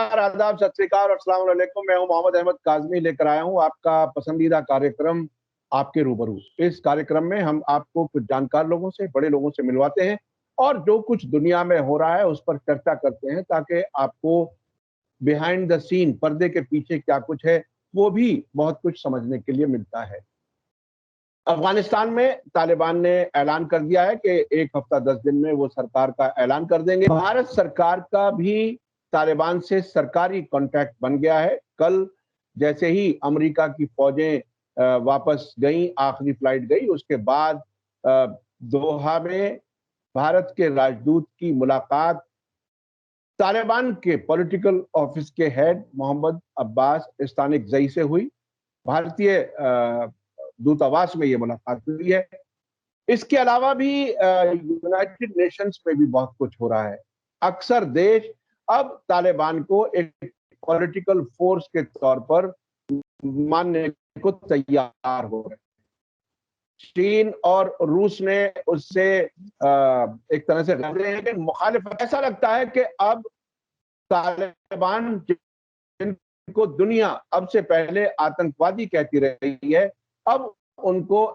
नमस्कार, आदाब, सत श्री अकाल और अस्सलाम वालेकुम। मैं हूं मोहम्मद अहमद काज़मी, लेकर आया हूं आपका पसंदीदा कार्यक्रम आपके रूबरू। इस कार्यक्रम में हम आपको कुछ जानकार लोगों से, बड़े लोगों से मिलवाते हैं और जो कुछ दुनिया में हो रहा है उस पर चर्चा करते हैं, ताकि आपको बिहाइंड द सीन, पर्दे के पीछे क्या कुछ है, वो भी बहुत कुछ समझने के लिए मिलता है। अफगानिस्तान में तालिबान ने ऐलान कर दिया है कि 1 हफ्ता 10 दिन में वो सरकार का ऐलान कर देंगे। भारत सरकार का भी तालिबान से सरकारी कॉन्ट्रैक्ट बन गया है। कल जैसे ही अमेरिका की फौजें वापस गईं, आखिरी फ्लाइट गई, उसके बाद दोहा में भारत के राजदूत की मुलाकात तालिबान के पॉलिटिकल ऑफिस के हेड मोहम्मद अब्बास इस्तानिकज़ई से हुई। भारतीय दूतावास में ये मुलाकात हुई है। इसके अलावा भी यूनाइटेड नेशंस में भी बहुत कुछ हो रहा है। अक्सर देश अब तालिबान को एक पॉलिटिकल फोर्स के तौर पर मानने को तैयार हो रहे हैं। चीन और रूस ने उससे एक तरह से लड़ रहे हैं कि मुखालिफत। ऐसा लगता है कि अब तालिबान जिनको दुनिया अब से पहले आतंकवादी कहती रही है, अब उनको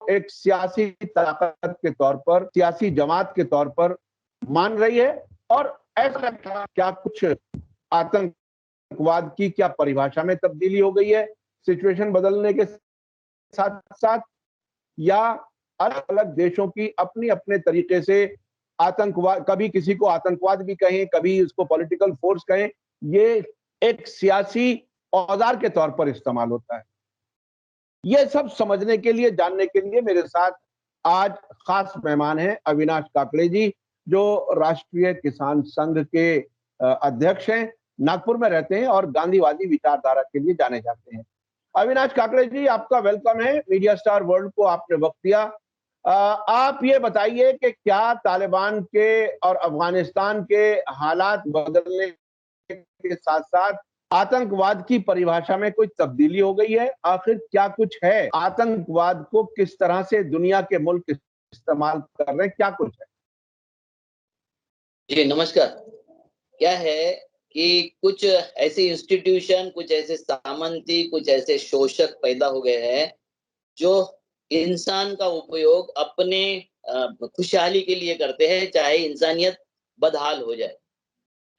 एक सियासी ताकत के तौर पर, सियासी जमात के तौर पर मान रही है। और ऐसा लगता है क्या कुछ आतंकवाद की क्या परिभाषा में तब्दीली हो गई है सिचुएशन बदलने के साथ साथ, या अलग अलग देशों की अपनी अपने तरीके से आतंकवाद, कभी किसी को आतंकवाद भी कहें, कभी उसको पॉलिटिकल फोर्स कहें, ये एक सियासी औजार के तौर पर इस्तेमाल होता है। ये सब समझने के लिए, जानने के लिए मेरे साथ आज खास मेहमान हैं अविनाश काकड़े जी, जो राष्ट्रीय किसान संघ के अध्यक्ष हैं, नागपुर में रहते हैं और गांधीवादी विचारधारा के लिए जाने जाते हैं। अविनाश काकड़े जी, आपका वेलकम है मीडिया स्टार वर्ल्ड को, आपने वक्त दिया। आप ये बताइए कि क्या तालिबान के और अफगानिस्तान के हालात बदलने के साथ साथ आतंकवाद की परिभाषा में कोई तब्दीली हो गई है? आखिर क्या कुछ है? आतंकवाद को किस तरह से दुनिया के मुल्क इस्तेमाल कर रहे हैं? क्या कुछ है? जी नमस्कार। क्या है कि कुछ ऐसे इंस्टीट्यूशन, कुछ ऐसे सामंती, कुछ ऐसे शोषक पैदा हो गए हैं जो इंसान का उपयोग अपने खुशहाली के लिए करते हैं, चाहे इंसानियत बदहाल हो जाए।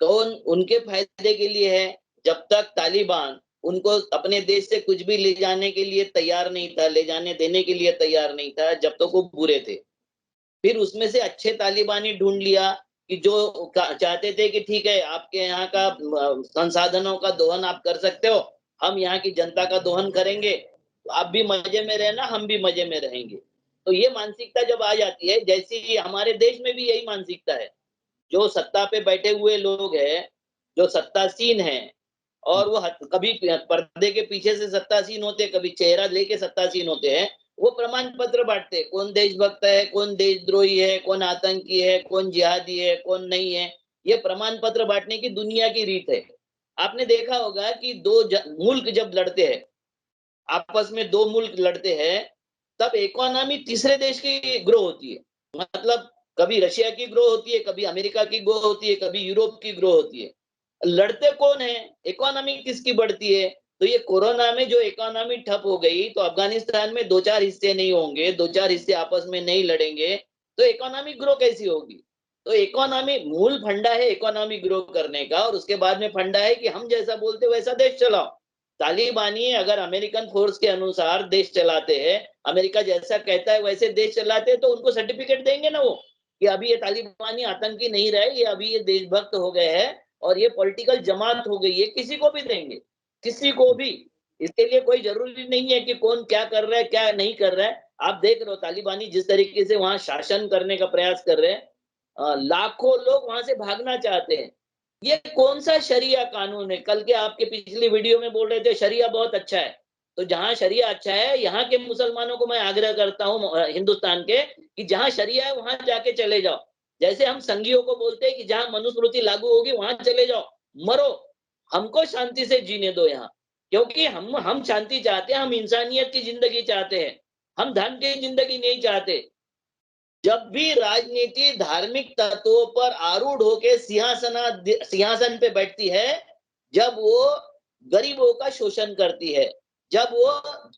कौन उनके फायदे के लिए है? जब तक तालिबान उनको अपने देश से कुछ भी ले जाने के लिए तैयार नहीं था, ले जाने देने के लिए तैयार नहीं था, जब तक वो बुरे थे। फिर उसमें से अच्छे तालिबानी ढूंढ लिया कि जो चाहते थे कि ठीक है, आपके यहाँ का संसाधनों का दोहन आप कर सकते हो, हम यहाँ की जनता का दोहन करेंगे, तो आप भी मजे में रहना, हम भी मजे में रहेंगे। तो ये मानसिकता जब आ जाती है, जैसी हमारे देश में भी यही मानसिकता है। जो सत्ता पे बैठे हुए लोग हैं, जो सत्तासीन हैं, और वो कभी पर्दे के पीछे से सत्तासीन होते हैं, कभी चेहरा लेके सत्तासीन होते हैं। वो प्रमाण पत्र बांटते हैं, कौन देशभक्त है, कौन देशद्रोही है, कौन आतंकी है, कौन जिहादी है, कौन नहीं है। ये प्रमाण पत्र बांटने की दुनिया की रीत है। आपने देखा होगा कि मुल्क जब लड़ते हैं, आपस में दो मुल्क लड़ते हैं, तब इकोनॉमी तीसरे देश की ग्रो होती है। मतलब कभी रशिया की ग्रो होती है, कभी अमेरिका की ग्रो होती है, कभी यूरोप की ग्रो होती है। लड़ते कौन है? इकोनॉमी किसकी बढ़ती है? तो ये कोरोना में जो इकोनॉमी ठप हो गई, तो अफगानिस्तान में 2-4 हिस्से नहीं होंगे, 2-4 हिस्से आपस में नहीं लड़ेंगे, तो इकोनॉमी ग्रो कैसी होगी? तो इकोनॉमी मूल फंडा है इकोनॉमी ग्रो करने का, और उसके बाद में फंडा है कि हम जैसा बोलते वैसा देश चलाओ। तालिबानी अगर अमेरिकन फोर्स के अनुसार देश चलाते हैं, अमेरिका जैसा कहता है वैसे देश चलाते हैं, तो उनको सर्टिफिकेट देंगे ना वो, कि अभी ये तालिबानी आतंकी नहीं रहे, ये अभी ये देशभक्त हो गए हैं और ये पॉलिटिकल जमात हो गई है। किसी को भी देंगे, किसी को भी। इसके लिए कोई जरूरी नहीं है कि कौन क्या कर रहा है, क्या नहीं कर रहा है। आप देख रहे हो तालिबानी जिस तरीके से वहां शासन करने का प्रयास कर रहे हैं, लाखों लोग वहां से भागना चाहते हैं। ये कौन सा शरिया कानून है? कल के आपके पिछली वीडियो में बोल रहे थे शरिया बहुत अच्छा है। तो जहां शरिया अच्छा है, यहाँ के मुसलमानों को मैं आग्रह करता हूँ हिंदुस्तान के, कि जहां शरिया है वहां जाके चले जाओ। जैसे हम संघियों को बोलते हैं कि जहां मनुस्मृति लागू होगी वहां चले जाओ, मरो, हमको शांति से जीने दो यहाँ। क्योंकि हम शांति चाहते हैं, हम इंसानियत की जिंदगी चाहते हैं, हम धन की जिंदगी नहीं चाहते। जब भी राजनीति धार्मिक तत्वों पर आरूढ़ होकर सिंहासन पे बैठती है, जब वो गरीबों का शोषण करती है, जब वो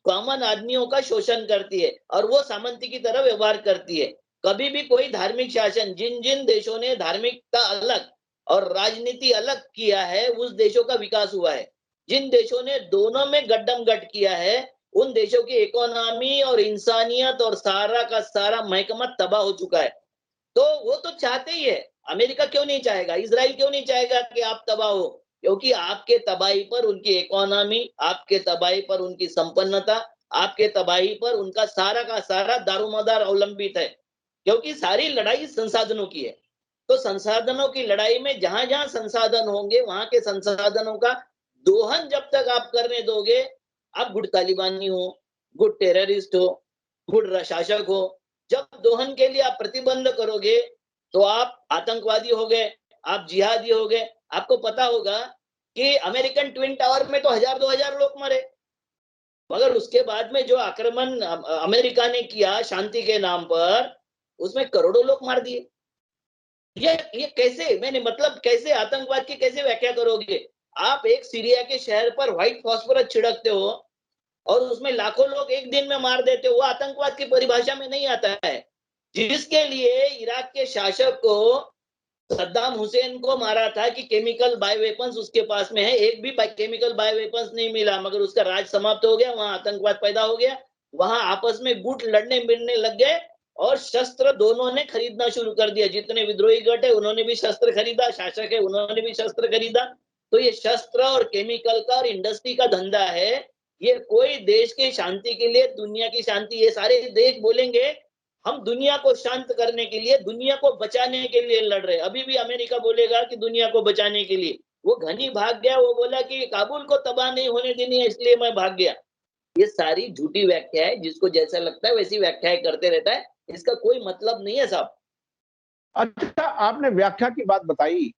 कॉमन आदमियों का शोषण करती है और वो सामंती की तरह व्यवहार करती है। कभी भी कोई धार्मिक शासन, जिन जिन देशों ने धार्मिकता अलग और राजनीति अलग किया है, उस देशों का विकास हुआ है। जिन देशों ने दोनों में गड्डम गड किया है, उन देशों की इकोनॉमी और इंसानियत और सारा का सारा महकमा तबाह हो चुका है। तो वो तो चाहते ही है। अमेरिका क्यों नहीं चाहेगा? इज़राइल क्यों नहीं चाहेगा कि आप तबाह हो? क्योंकि आपके तबाही पर उनकी इकोनॉमी, आपके तबाही पर उनकी संपन्नता, आपके तबाही पर उनका सारा का सारा दारोमदार अवलंबित है। क्योंकि सारी लड़ाई संसाधनों की है। तो संसाधनों की लड़ाई में जहां-जहां संसाधन होंगे, वहां के संसाधनों का दोहन जब तक आप करने दोगे, आप गुट तालिबानी हो, गुट टेररिस्ट हो, गुट शासक हो, जब दोहन के लिए आप प्रतिबंध करोगे, तो आप आतंकवादी हो गए, आप जिहादी हो गए। आपको पता होगा कि अमेरिकन ट्विन टावर में तो 1000-2000 लोग मरे, मगर उसके बाद में जो आक्रमण अमेरिका ने किया शांति के नाम पर, उसमें करोड़ों लोग मार दिए। ये कैसे, मैंने मतलब कैसे आतंकवाद की कैसे व्याख्या करोगे? आप एक सीरिया के शहर पर व्हाइट फास्फोरस छिड़कते हो और उसमें लाखों लोग एक दिन में मार देते हो, वो आतंकवाद की परिभाषा में नहीं आता है। जिसके लिए इराक के शासक को, सद्दाम हुसैन को मारा था कि केमिकल बाय वेपन्स उसके पास में है, एक भी केमिकल बाय वेपन्स नहीं मिला, मगर उसका राज समाप्त हो गया, वहां आतंकवाद पैदा हो गया, वहां आपस में गुट लड़ने मिलने लग गए और शस्त्र दोनों ने खरीदना शुरू कर दिया। जितने विद्रोही गट है उन्होंने भी शस्त्र खरीदा, शासक है उन्होंने भी शस्त्र खरीदा। तो ये शस्त्र और केमिकल का और इंडस्ट्री का धंधा है। ये कोई देश की शांति के लिए, दुनिया की शांति, ये सारे देश बोलेंगे हम दुनिया को शांत करने के लिए, दुनिया को बचाने के लिए लड़ रहे हैं। अभी भी अमेरिका बोलेगा कि दुनिया को बचाने के लिए। वो घनी भाग गया, वो बोला कि काबुल को तबाह नहीं होने देनी है, इसलिए मैं भाग गया। ये सारी झूठी व्याख्या है, जिसको जैसा लगता है वैसी व्याख्याएं करते रहता है। इसका कोई मतलब नहीं है साहब। अच्छा, आपने व्याख्या की बात बताई।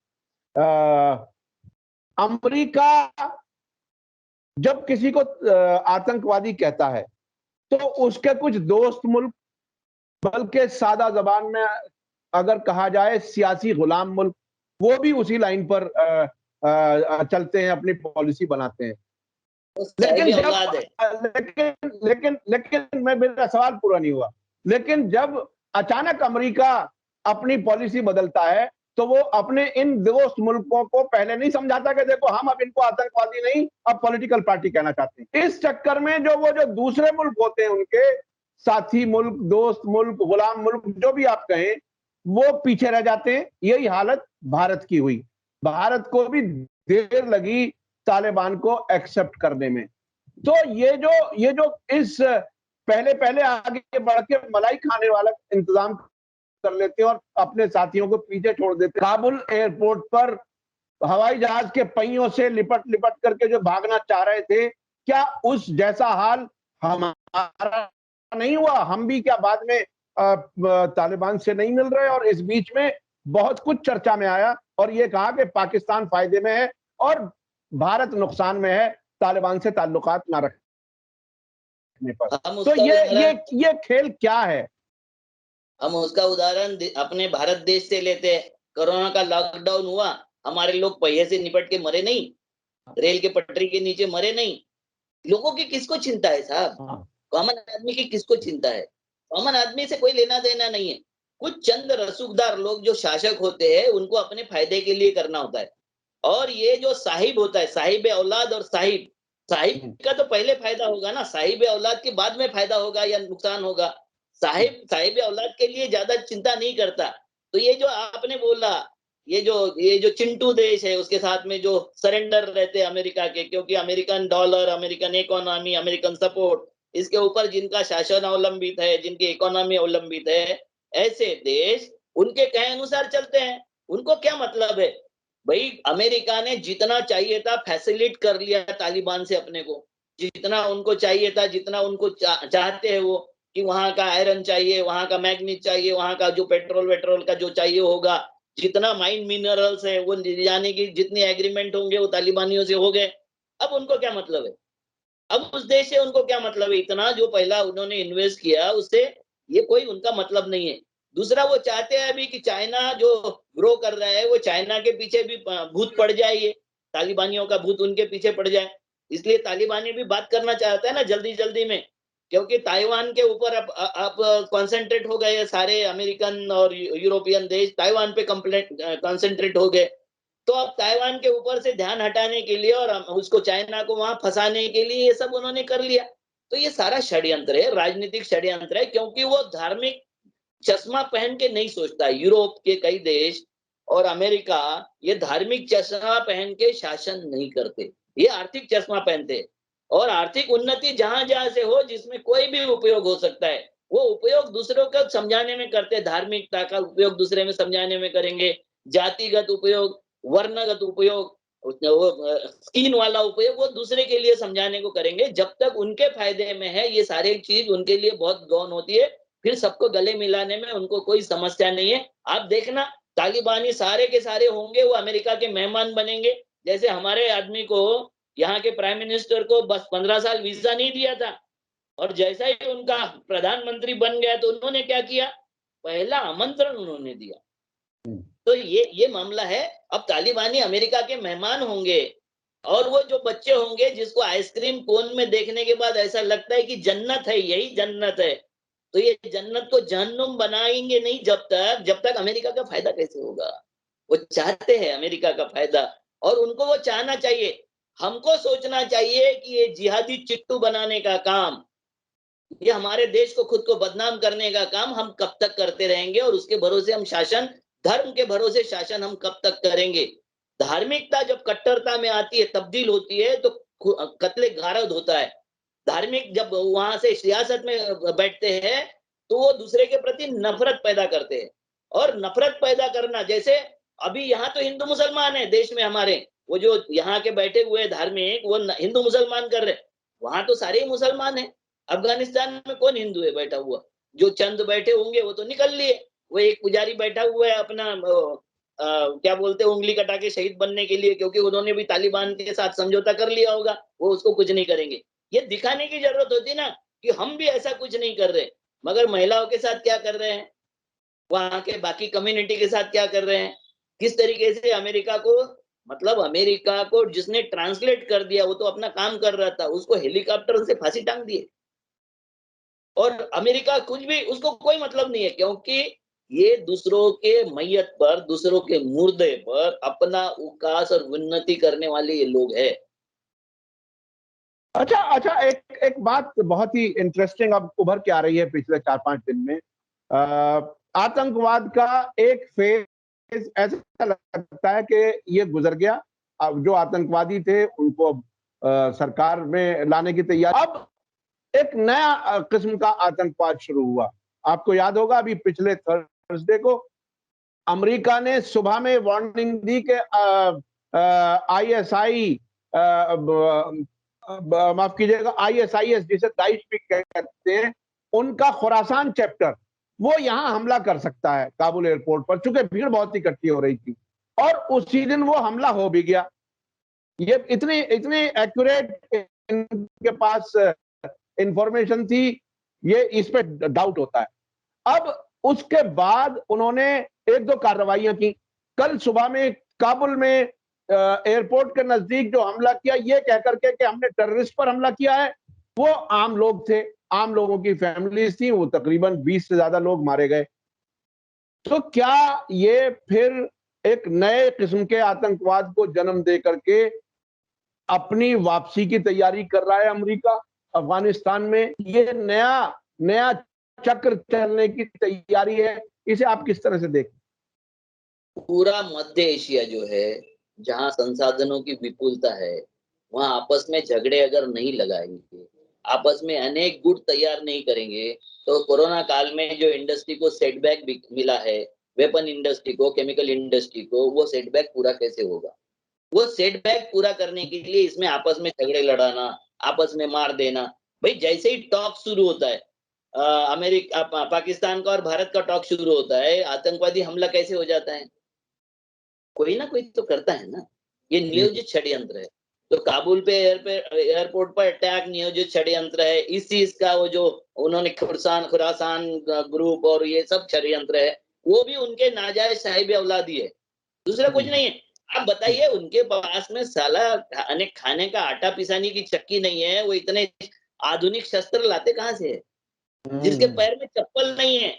अमेरिका जब किसी को आतंकवादी कहता है, तो उसके कुछ दोस्त मुल्क, बल्कि सादा जबान में अगर कहा जाए सियासी गुलाम मुल्क, वो भी उसी लाइन पर चलते हैं, अपनी पॉलिसी बनाते हैं। वो लेकिन साहिब जब औलाद है। लेकिन मेरा सवाल पूरा नहीं हुआ। लेकिन जब अचानक अमेरिका अपनी पॉलिसी बदलता है, तो वो अपने इन दोस्त मुल्कों को पहले नहीं समझाता कि देखो हम अब इनको आतंकवादी नहीं, अब पॉलिटिकल पार्टी कहना चाहते हैं। इस चक्कर में जो दूसरे मुल्क होते हैं, उनके साथी मुल्क, दोस्त मुल्क, गुलाम मुल्क, जो भी आप कहें, वो पीछे रह जाते हैं। यही हालत भारत की हुई। भारत को भी देर लगी तालिबान को एक्सेप्ट करने में। तो ये जो इस पहले पहले आगे बढ़ के मलाई खाने वाला इंतजाम कर लेते हैं और अपने साथियों को पीछे छोड़ देते हैं। काबुल एयरपोर्ट पर हवाई जहाज के पहियों से लिपट लिपट करके जो भागना चाह रहे थे, क्या उस जैसा हाल हमारा नहीं हुआ? हम भी क्या बाद में तालिबान से नहीं मिल रहे? और इस बीच में बहुत कुछ चर्चा में आया और ये कहा कि पाकिस्तान फायदे में है और भारत नुकसान में है तालिबान से ताल्लुकात ना रखने पर। हम तो उसका उदाहरण ये खेल क्या है? हम उसका उदाहरण अपने भारत देश से लेते हैं। कोरोना का लॉकडाउन हुआ, हमारे लोग पहिए से निपट के मरे नहीं, रेल के पटरी के नीचे मरे नहीं। लोगों की किसको चिंता है साहब? हाँ। कॉमन आदमी की किसको चिंता है? कॉमन आदमी से कोई लेना देना नहीं है। कुछ चंद रसूखदार लोग जो शासक होते हैं, उनको अपने फायदे के लिए करना होता है। और ये जो साहिब होता है, साहिब औलाद और साहिब, साहिब का तो पहले फायदा होगा ना, साहिब औलाद के बाद में फायदा होगा या नुकसान होगा। साहिब औलाद के लिए ज्यादा चिंता नहीं करता। तो ये जो आपने बोला, ये जो चिंटू देश है, उसके साथ में जो सरेंडर रहते हैं अमेरिका के, क्योंकि American dollar, American economy, American support, इसके ऊपर जिनका शासन अवलंबित है, जिनकी इकोनॉमी अवलंबित है, ऐसे देश उनके कहे अनुसार चलते हैं। उनको क्या मतलब है? भाई अमेरिका ने जितना चाहिए था फैसिलिट कर लिया तालिबान से अपने को, जितना उनको चाहिए था, जितना उनको चाहते हैं वो, कि वहां का आयरन चाहिए, वहां का मैग्नीज चाहिए, वहां का जो पेट्रोल वेट्रोल का जो चाहिए होगा, जितना माइन मिनरल्स है वो ले जाने की जितने एग्रीमेंट होंगे वो तालिबानियों से हो गए। अब उनको क्या मतलब है? अब उस देश से उनको क्या मतलब है? इतना जो पहला उन्होंने इन्वेस्ट किया उससे ये कोई उनका मतलब नहीं है। दूसरा वो चाहते हैं अभी कि चाइना जो ग्रो कर रहा है, वो चाइना के पीछे भी भूत पड़ जाए, ये तालिबानियों का भूत उनके पीछे पड़ जाए। इसलिए तालिबानी भी बात करना चाहता है ना जल्दी-जल्दी में, क्योंकि ताइवान के ऊपर अब कॉन्संट्रेट हो गए सारे अमेरिकन और यूरोपियन देश, ताइवान पे कॉन्संट्रेट हो गए। तो अब ताइवान के ऊपर से ध्यान हटाने के लिए और उसको चाइना को वहां फंसाने के लिए ये सब उन्होंने कर लिया। तो ये सारा षड्यंत्र है, राजनीतिक षड्यंत्र है, क्योंकि वो धार्मिक चश्मा पहन के नहीं सोचता। यूरोप के कई देश और अमेरिका ये धार्मिक चश्मा पहन के शासन नहीं करते, ये आर्थिक चश्मा पहनते हैं। और आर्थिक उन्नति जहां जहां से हो, जिसमें कोई भी उपयोग हो सकता है, वो उपयोग दूसरों को समझाने में करते हैं। धार्मिकता का उपयोग दूसरे में समझाने में करेंगे, जातिगत उपयोग, वर्णगत उपयोग, स्किन वाला उपयोग वो दूसरे के लिए समझाने को करेंगे। जब तक उनके फायदे में है, ये सारी चीज उनके लिए बहुत गौण होती है। फिर सबको गले मिलाने में उनको कोई समस्या नहीं है। आप देखना, तालिबानी सारे के सारे होंगे, वो अमेरिका के मेहमान बनेंगे। जैसे हमारे आदमी को, यहाँ के प्राइम मिनिस्टर को बस 15 साल वीजा नहीं दिया था, और जैसा ही उनका प्रधानमंत्री बन गया तो उन्होंने क्या किया, पहला आमंत्रण उन्होंने दिया। तो ये मामला है। अब तालिबानी अमेरिका के मेहमान होंगे, और वो जो बच्चे होंगे जिसको आइसक्रीम कोन में देखने के बाद ऐसा लगता है कि जन्नत है, यही जन्नत है, तो ये जन्नत को जहन्नुम बनाएंगे नहीं जब तक अमेरिका का फायदा कैसे होगा। वो चाहते हैं अमेरिका का फायदा, और उनको वो चाहना चाहिए। हमको सोचना चाहिए कि ये जिहादी चिट्टू बनाने का काम, ये हमारे देश को खुद को बदनाम करने का काम हम कब तक करते रहेंगे, और उसके भरोसे हम शासन, धर्म के भरोसे शासन हम कब तक करेंगे। धार्मिकता जब कट्टरता में आती है, तब्दील होती है, तो कत्ले गारद होता है। धार्मिक जब वहां से सियासत में बैठते हैं, तो वो दूसरे के प्रति नफरत पैदा करते हैं। और नफरत पैदा करना, जैसे अभी यहाँ तो हिंदू मुसलमान है देश में हमारे, वो जो यहाँ के बैठे हुए धार्मिक, वो हिंदू मुसलमान कर रहे, वहां तो सारे ही मुसलमान है। अफगानिस्तान में कौन हिंदू है बैठा हुआ? जो चंद बैठे होंगे वो तो निकल लिए। वो एक पुजारी बैठा हुआ है अपना क्या बोलते हैं, उंगली कटा के शहीद बनने के लिए, क्योंकि उन्होंने भी तालिबान के साथ समझौता कर लिया होगा, वो उसको कुछ नहीं करेंगे। ये दिखाने की जरूरत होती ना कि हम भी ऐसा कुछ नहीं कर रहे। मगर महिलाओं के साथ क्या कर रहे हैं, वहां के बाकी कम्युनिटी के साथ क्या कर रहे हैं, किस तरीके से अमेरिका को, मतलब अमेरिका को जिसने ट्रांसलेट कर दिया, वो तो अपना काम कर रहा था, उसको हेलीकॉप्टर से फांसी टांग दिए। और अमेरिका कुछ भी, उसको कोई मतलब नहीं है, क्योंकि ये दूसरों के मैयत पर, दूसरों के मुर्दे पर अपना उकास और उन्नति करने वाले ये लोग हैं। अच्छा अच्छा, एक एक बात बहुत ही इंटरेस्टिंग अब उभर के आ रही है पिछले 4-5 दिन में। आतंकवाद का एक फेज ऐसा लगता है कि ये गुजर गया। अब जो आतंकवादी थे उनको सरकार में लाने की तैयारी, अब एक नया किस्म का आतंकवाद शुरू हुआ। आपको याद होगा अभी पिछले थर्सडे को अमेरिका ने सुबह में वार्निंग दी कि आईएसआई, माफ कीजिएगा, आईएसआईएस जिसे दाइश भी कहते हैं, उनका खुरासान चैप्टर वो यहां हमला कर सकता है काबुल एयरपोर्ट पर, चूंकि भीड़ बहुत इकट्ठी हो रही थी। और उसी दिन वो हमला हो भी गया। ये इतनी इतनी एक्यूरेट इनके पास इंफॉर्मेशन थी, ये इस पे डाउट होता है। अब उसके बाद उन्होंने एक दो कार्रवाइयां की। कल सुबह में काबुल में एयरपोर्ट के नजदीक जो हमला किया, ये कहकर के कि हमने टेररिस्ट पर हमला किया है, वो आम लोग थे, आम लोगों की फैमिलीज थी, वो तकरीबन 20 से ज्यादा लोग मारे गए। तो क्या ये फिर एक नए किस्म के आतंकवाद को जन्म दे करके अपनी वापसी की तैयारी कर रहा है अमेरिका अफगानिस्तान में? ये नया नया चक्र चलने की तैयारी है, इसे आप किस तरह से देखते? पूरा मध्य एशिया जो है, जहाँ संसाधनों की विपुलता है, वहाँ आपस में झगड़े अगर नहीं लगाएंगे, आपस में अनेक गुट तैयार नहीं करेंगे, तो कोरोना काल में जो इंडस्ट्री को सेटबैक मिला है, वेपन इंडस्ट्री को, केमिकल इंडस्ट्री को, वो सेटबैक पूरा कैसे होगा? वो सेटबैक पूरा करने के लिए इसमें आपस में झगड़े लड़ाना, आपस में मार देना। भाई जैसे ही टॉक शुरू होता है, अमेरिका पाकिस्तान का और भारत का टॉक शुरू होता है, आतंकवादी हमला कैसे हो जाता है? कोई ना कोई तो करता है ना। ये जी नियोजित षड्यंत्र है। तो काबुल पे एयरपोर्ट पर अटैक नियोजित षड्यंत्र है। इस चीज का वो जो उन्होंने खुरासान ग्रुप और ये सब षड्यंत्र है, वो भी उनके नाजायज साहिब औलादी है, दूसरा कुछ नहीं है। आप बताइए, उनके पास में साला खाने का आटा पिसाने की चक्की नहीं है, वो इतने आधुनिक शस्त्र लाते कहाँ से है? जिसके पैर में चप्पल नहीं है,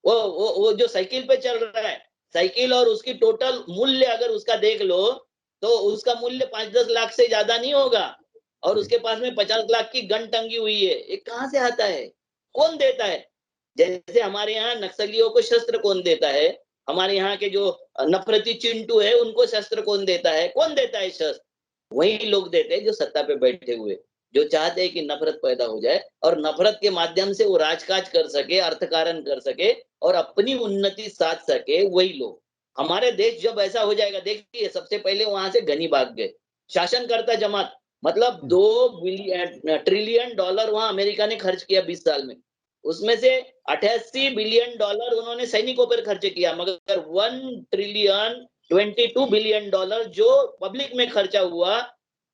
वो जो साइकिल पे चल रहा है, साइकिल और उसकी टोटल मूल्य अगर उसका देख लो, तो उसका मूल्य 5-10 लाख से ज्यादा नहीं होगा, और उसके पास में 50 लाख की गन टंगी हुई है। ये कहाँ से आता है? कौन देता है? जैसे हमारे यहाँ नक्सलियों को शस्त्र कौन देता है? हमारे यहाँ के जो नफरती चिंटू है, उनको शस्त्र कौन देता है? कौन देता है शस्त्र? वही लोग देते हैं जो सत्ता पे बैठे हुए, जो चाहते हैं कि नफरत पैदा हो जाए और नफरत के माध्यम से वो राजकाज कर सके, अर्थकारण कर सके और अपनी उन्नति साध सके, वही लोग। हमारे देश जब ऐसा हो जाएगा, देखिए सबसे पहले वहां से गनी भाग गए, शासनकर्ता जमात, मतलब 2 ट्रिलियन डॉलर वहां अमेरिका ने खर्च किया 20 साल में। उसमें से 88 बिलियन डॉलर उन्होंने सैनिकों पर खर्च किया, मगर 1 ट्रिलियन 22 बिलियन डॉलर जो पब्लिक में खर्चा हुआ,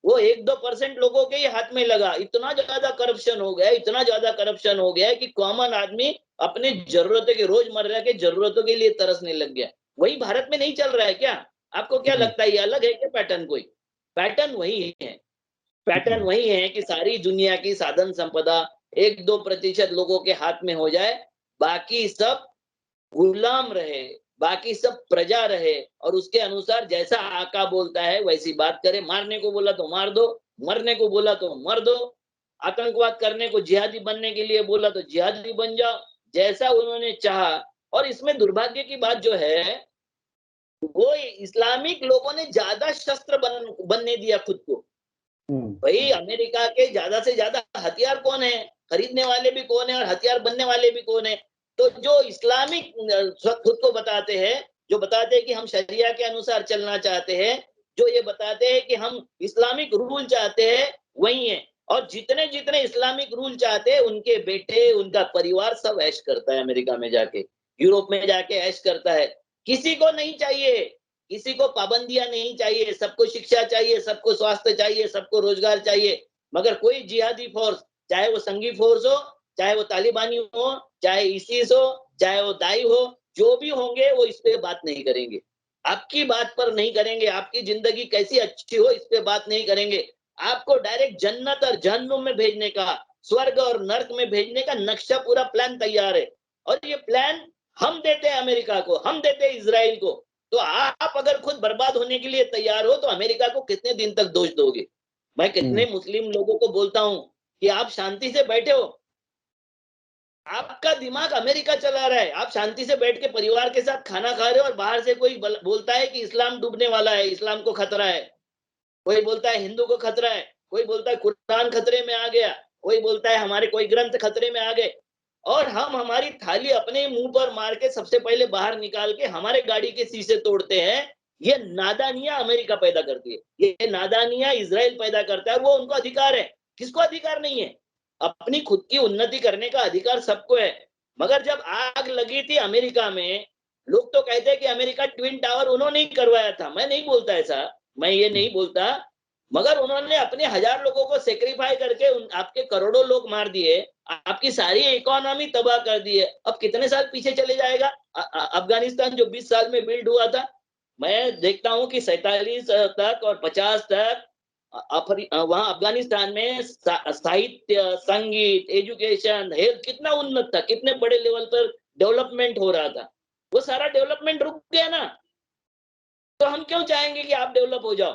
वो 1-2% लोगों के ही हाथ में लगा। इतना ज्यादा करप्शन हो गया, इतना ज्यादा करप्शन हो गया कि कॉमन आदमी अपनी जरूरतों के, रोजमर्रा के जरूरतों के लिए तरसने लग गया। वही भारत में नहीं चल रहा है क्या? आपको क्या लगता है, ये अलग है क्या पैटर्न? कोई पैटर्न वही है। पैटर्न वही है कि सारी दुनिया की साधन संपदा 1-2% लोगों के हाथ में हो जाए, बाकी सब गुलाम रहे, बाकी सब प्रजा रहे, और उसके अनुसार जैसा आका बोलता है वैसी बात करे। मारने को बोला तो मार दो, मरने को बोला तो मर दो, आतंकवाद करने को, जिहादी बनने के लिए बोला तो जिहादी बन जाओ, जैसा उन्होंने चाहा। और इसमें दुर्भाग्य की बात जो है, वो इस्लामिक लोगों ने ज्यादा शस्त्र बनने दिया खुद को। भाई अमेरिका के ज्यादा से ज्यादा हथियार कौन है? खरीदने वाले भी कौन है और हथियार बनने वाले भी कौन है? तो जो इस्लामिक खुद को बताते हैं, जो बताते हैं कि हम शरिया के अनुसार चलना चाहते हैं, जो ये बताते हैं कि हम इस्लामिक रूल चाहते हैं, वही है। और जितने जितने इस्लामिक रूल चाहते हैं, उनके बेटे, उनका परिवार सब ऐश करता है अमेरिका में जाके, यूरोप में जाके ऐश करता है। किसी को नहीं चाहिए, किसी को पाबंदियां नहीं चाहिए, सबको शिक्षा चाहिए, सबको स्वास्थ्य चाहिए, सबको रोजगार चाहिए। मगर कोई जिहादी फोर्स, चाहे वो संघी फोर्स हो, चाहे वो तालिबानी हो, चाहे इसीस हो, चाहे वो दाई हो, जो भी होंगे वो इस पे बात नहीं करेंगे, आपकी बात पर नहीं करेंगे, आपकी जिंदगी कैसी अच्छी हो इस पे बात नहीं करेंगे। आपको डायरेक्ट जन्नत और जहन्नुम में भेजने का, स्वर्ग और नर्क में भेजने का नक्शा, पूरा प्लान तैयार है। और ये प्लान हम देते हैं अमेरिका को, हम देते हैं इजराइल को। तो आप अगर खुद बर्बाद होने के लिए तैयार हो, तो अमेरिका को कितने दिन तक दोष दोगे? मैं कितने मुस्लिम लोगों को बोलता हूं कि आप शांति से बैठे हो, आपका दिमाग अमेरिका चला रहा है, आप शांति से बैठ के परिवार के साथ खाना खा रहे हो, और बाहर से कोई बोलता है कि इस्लाम डूबने वाला है, इस्लाम को खतरा है, कोई बोलता है हिंदू को खतरा है, कोई बोलता है कुरान खतरे में आ गया, कोई बोलता है हमारे कोई ग्रंथ खतरे में आ गए, और हम हमारी थाली अपने मुंह पर मार के सबसे पहले बाहर निकाल के हमारे गाड़ी के शीशे तोड़ते हैं। ये नादानियां अमेरिका पैदा करती है, ये नादानियां इजराइल पैदा करता है। वो उनको अधिकार है, किसको अधिकार नहीं है? अपनी खुद की उन्नति करने का अधिकार सबको है। मगर जब आग लगी थी अमेरिका में, लोग तो कहते हैं कि अमेरिका ट्विन टावर उन्होंने ही करवाया था। मैं नहीं बोलता ऐसा, मैं ये नहीं बोलता, मगर उन्होंने अपने 1000 लोगों को सेक्रीफाई करके आपके करोड़ों लोग मार दिए, आपकी सारी इकोनॉमी तबाह कर दी है। अब कितने साल पीछे चले जाएगा? अफगानिस्तान जो 20 साल में बिल्ड हुआ था, मैं देखता हूं कि 47 तक और 50 तक वहां अफगानिस्तान में साहित्य, संगीत, एजुकेशन, हेल्थ कितना उन्नत था, कितने बड़े लेवल पर डेवलपमेंट हो रहा था। वो सारा डेवलपमेंट रुक गया ना। तो हम क्यों चाहेंगे कि आप डेवलप हो जाओ?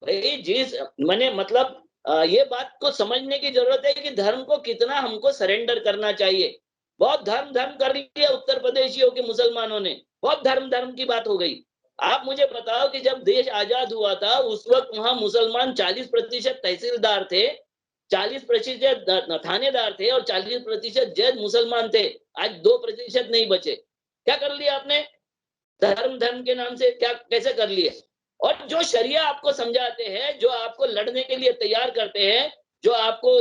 भाई जिस मैंने मतलब ये बात को समझने की जरूरत है कि धर्म को कितना हमको सरेंडर करना चाहिए। बहुत धर्म धर्म कर लिया उत्तर प्रदेशियों के मुसलमानों ने, बहुत धर्म धर्म की बात हो गई। आप मुझे बताओ कि जब देश आजाद हुआ था, उस वक्त वहां मुसलमान 40% तहसीलदार थे, 40% थानेदार थे, और 40% जज मुसलमान थे। आज 2% नहीं बचे। क्या कर लिया आपने? धर्म धर्म के नाम से क्या कैसे कर लिए? और जो शरिया आपको समझाते हैं, जो आपको लड़ने के लिए तैयार करते हैं, जो आपको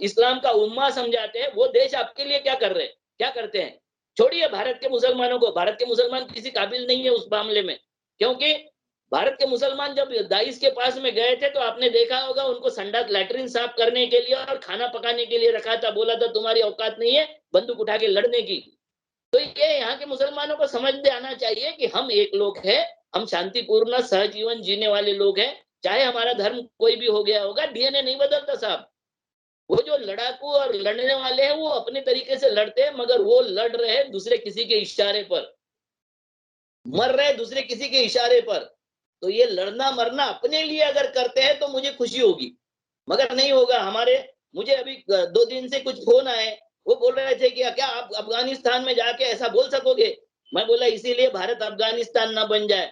इस्लाम का उम्मा समझाते हैं, वो देश आपके लिए क्या कर रहे हैं, क्या करते हैं? छोड़िए भारत के मुसलमानों को, भारत के मुसलमान किसी काबिल नहीं है उस मामले में, क्योंकि भारत के मुसलमान जब दाइश के पास में गए थे तो आपने देखा होगा उनको संडास लैट्रिन साफ करने के लिए और खाना पकाने के लिए रखा था, बोला था तुम्हारी औकात नहीं है बंदूक उठा के लड़ने की। तो ये यहाँ के मुसलमानों को समझ में आना चाहिए कि हम एक लोग हैं, हम शांतिपूर्ण सहजीवन जीने वाले लोग हैं, चाहे हमारा धर्म कोई भी हो गया होगा, डीएनए नहीं बदलता साहब। वो जो लड़ाकू और लड़ने वाले हैं वो अपने तरीके से लड़ते हैं, मगर वो लड़ रहे हैं दूसरे किसी के इशारे पर, मर रहे हैं दूसरे किसी के इशारे पर। तो ये लड़ना मरना अपने लिए अगर करते हैं तो मुझे खुशी होगी, मगर नहीं होगा। मुझे अभी 2 दिन से कुछ फोन आए, वो बोल रहे थे कि क्या आप अफगानिस्तान में जाके ऐसा बोल सकोगे? मैं बोला इसीलिए भारत अफगानिस्तान ना बन जाए,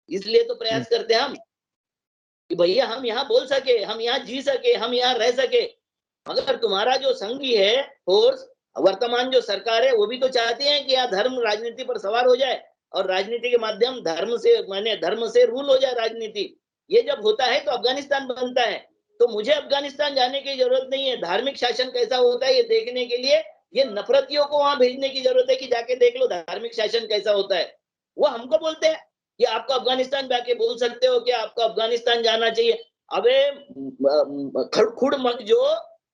इसलिए तो प्रयास करते हैं हम कि भैया हम यहाँ बोल सके, हम यहाँ जी सके, हम यहाँ रह सके। मगर तुम्हारा जो संघी है फोर्स, वर्तमान जो सरकार है, वो भी तो चाहती है कि यहाँ धर्म राजनीति पर सवार हो जाए और राजनीति के माध्यम धर्म से रूल हो जाए राजनीति। ये जब होता है तो अफगानिस्तान बनता है। तो मुझे अफगानिस्तान जाने की जरूरत नहीं है, धार्मिक शासन कैसा होता है ये देखने के लिए ये नफरतियों को वहां भेजने की जरूरत है कि जाके देख लो धार्मिक शासन कैसा होता है। वो हमको बोलते हैं कि आपको अफगानिस्तान जाके बोल सकते हो कि आपको अफगानिस्तान जाना चाहिए। अबे खुड़ मत जो,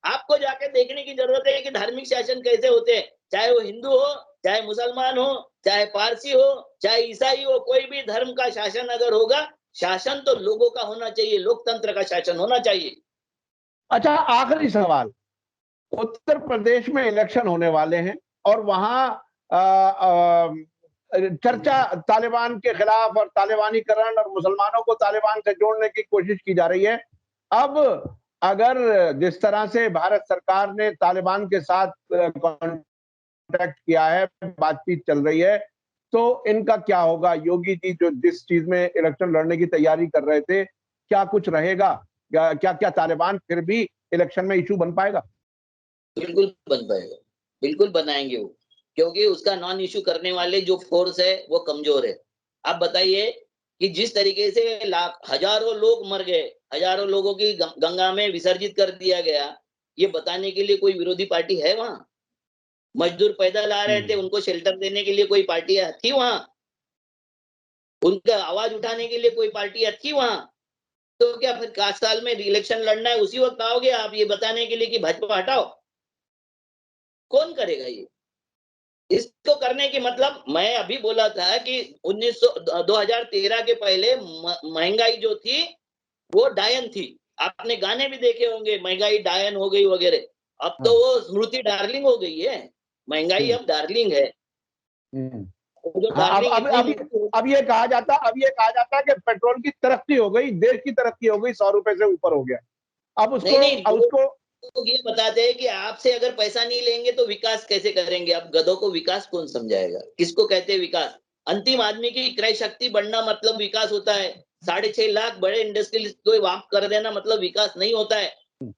आपको जाके देखने की जरूरत है कि धार्मिक शासन कैसे होते हैं, चाहे वो हिंदू हो, चाहे मुसलमान हो, चाहे पारसी हो, चाहे ईसाई हो, कोई भी धर्म का शासन अगर होगा, शासन तो लोगों का होना चाहिए, लोकतंत्र का शासन होना चाहिए। अच्छा, आखिरी सवाल, उत्तर प्रदेश में इलेक्शन होने वाले हैं और वहां चर्चा तालिबान के खिलाफ और तालिबानीकरण और मुसलमानों को तालिबान से जोड़ने की कोशिश की जा रही है। अब अगर जिस तरह से भारत सरकार ने तालिबान के साथ कॉन्टैक्ट किया है, बातचीत चल रही है, तो इनका क्या होगा? योगी जी जो जिस चीज में इलेक्शन लड़ने की तैयारी कर रहे थे, क्या कुछ रहेगा? क्या तालिबान फिर भी इलेक्शन में इशू बन पाएगा? बिल्कुल बन पाएगा, बिल्कुल बनाएंगे वो, क्योंकि उसका नॉन इश्यू करने वाले जो फोर्स है वो कमजोर है। आप बताइए कि जिस तरीके से हजारों लोग मर गए, हजारों लोगों की गंगा में विसर्जित कर दिया गया, ये बताने के लिए कोई विरोधी पार्टी है वहां? मजदूर पैदल आ रहे थे, उनको शेल्टर देने के लिए कोई पार्टी थी वहां? उनका आवाज उठाने के लिए कोई पार्टी थी वहां? तो क्या फिर 5 साल में इलेक्शन लड़ना है उसी वक्त आओगे आप ये बताने के लिए कि भाजपा हटाओ? कौन करेगा ये? इसको करने की मतलब मैं अभी बोला था कि 2013 के पहले महंगाई जो थी वो डायन थी। आपने गाने भी देखे होंगे, महंगाई डायन हो गई वगैरह। अब तो वो स्मृति डार्लिंग हो गई है, महंगाई अब डार्लिंग है। जो हाँ, डार्लिंग इतनी अब ये कहा जाता है कि पेट्रोल की तरक्की हो गई, देश की तरक्की हो गई, 100 रुपए से ऊपर हो गया। अब नहीं उसको नहीं, अब उसको लोग ये बताते हैं कि आपसे अगर पैसा नहीं लेंगे तो विकास कैसे करेंगे? अब गधों को विकास कौन समझाएगा? किसको कहते हैं विकास? अंतिम आदमी की क्रय शक्ति बढ़ना मतलब विकास होता है। 6.5 लाख बड़े इंडस्ट्रियलिस्ट को माफ कर देना मतलब विकास नहीं होता है।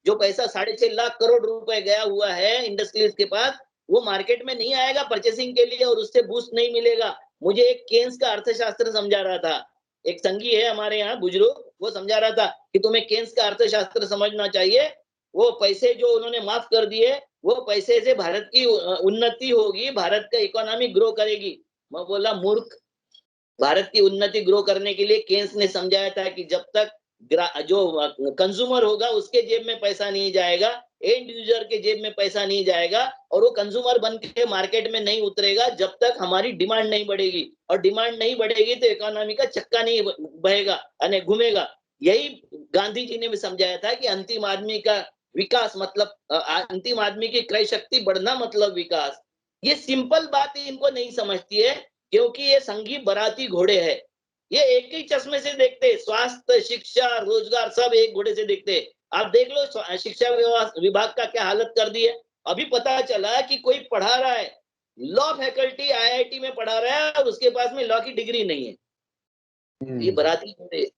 जो पैसा 6.5 लाख करोड़ रुपए गया हुआ है इंडस्ट्रियलिस्ट के पास, वो मार्केट में नहीं आएगा परचेसिंग के लिए और उससे बूस्ट नहीं मिलेगा। मुझे एक केन्स का अर्थशास्त्र समझा रहा था, एक संघी है हमारे यहाँ बुजुर्ग, वो समझा रहा था कि तुम्हें केन्स का अर्थशास्त्र समझना चाहिए। वो पैसे जो उन्होंने माफ कर दिए, वो पैसे से भारत की उन्नति होगी, भारत का इकोनॉमी ग्रो करेगी। मैं बोला मूर्ख, भारत की उन्नति ग्रो करने के लिए केन्स ने समझाया था कि जब तक जो कंज्यूमर होगा उसके जेब में पैसा नहीं जाएगा, एंड यूजर के जेब में पैसा नहीं जाएगा और वो कंज्यूमर बन के मार्केट में नहीं उतरेगा जब तक हमारी डिमांड नहीं बढ़ेगी। और डिमांड नहीं बढ़ेगी तो इकोनॉमी का चक्का नहीं बहेगा यानी घूमेगा। यही गांधी जी ने भी समझाया था कि अंतिम आदमी का विकास मतलब अंतिम आदमी की क्रय शक्ति बढ़ना मतलब विकास। ये सिंपल बात इनको नहीं समझती है, क्योंकि ये संघी बराती घोड़े हैं। ये एक ही चश्मे से देखते हैं, स्वास्थ्य, शिक्षा, रोजगार सब एक घोड़े से देखते हैं। आप देख लो शिक्षा विभाग का क्या हालत कर दी है। अभी पता चला कि कोई पढ़ा रहा है, लॉ फैकल्टी आईआईटी में पढ़ा रहा है और उसके पास में लॉ की डिग्री नहीं है। ये बराती घोड़े,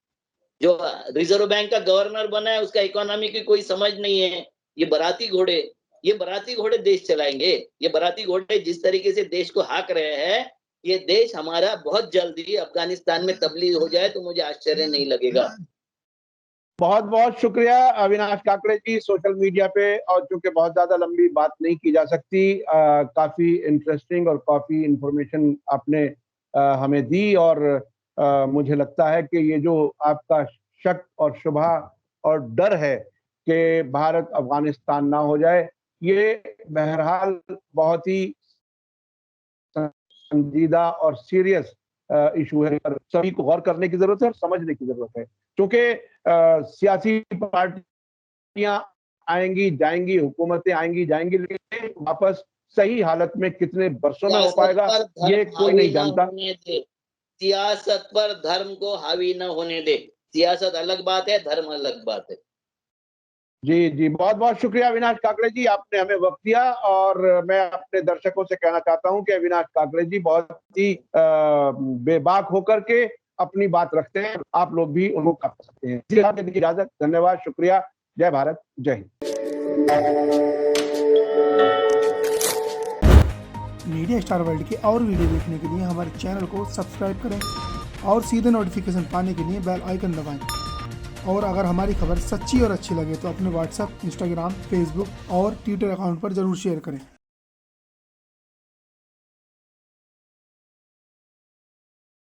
जो रिजर्व बैंक का गवर्नर बना है उसका इकोनॉमी की कोई समझ नहीं है। ये बराती घोड़े, ये बराती घोड़े देश चलाएंगे। ये बराती घोड़े जिस तरीके से देश को हाँक रहे हैं, ये देश हमारा बहुत जल्दी अफगानिस्तान में तब्दील हो जाए तो मुझे आश्चर्य नहीं लगेगा। बहुत बहुत शुक्रिया अविनाश काकड़े जी, सोशल मीडिया पे, और चूंकि बहुत ज्यादा लंबी बात नहीं की जा सकती, काफी इंटरेस्टिंग और काफी इंफॉर्मेशन आपने हमें दी, और मुझे लगता है कि ये जो आपका शक और शुबहा और डर है कि भारत अफ़गानिस्तान ना हो जाए, ये बहरहाल बहुत ही संजीदा और सीरियस इश्यू है, पर सभी को गौर करने की ज़रूरत है और समझने की ज़रूरत है। क्योंकि सियासी पार्टियाँ आएँगी, जाएँगी, हुकूमतें आएँगी, जाएँगी, लेकिन वापस सही हालत में कितने बरसों में हो सियासत पाएगा, पर ये धर्म कोई हावी नहीं न जानता। होने दे। सियासत पर धर्म को हावी न होने दे। सियासत अलग बात है, धर्म अलग बात है। जी, जी। बहुत-बहुत शुक्रिया अविनाश काकड़े जी, आपने हमें वक़्त दिया और मैं अपने दर्शकों से कहना चाहता हूँ कि अविनाश काकड़े जी बहुत ही बेबाक होकर के अपनी बात रखते हैं। आप लोग भी उनको कर सकते हैं। जी, आपने दी इजाज़त। धन्यवाद, शुक्रिया। जय भारत, जय हिंद। मीडिया स्टार वर्ल्ड के और वीडियो देखने के लिए हमारे चैनल को सब्सक्राइब करें और सीधे नोटिफिकेशन पाने के लिए बेल आइकन दबाएं। और अगर हमारी खबर सच्ची और अच्छी लगे तो अपने व्हाट्सएप, इंस्टाग्राम, फेसबुक और ट्विटर अकाउंट पर ज़रूर शेयर करें।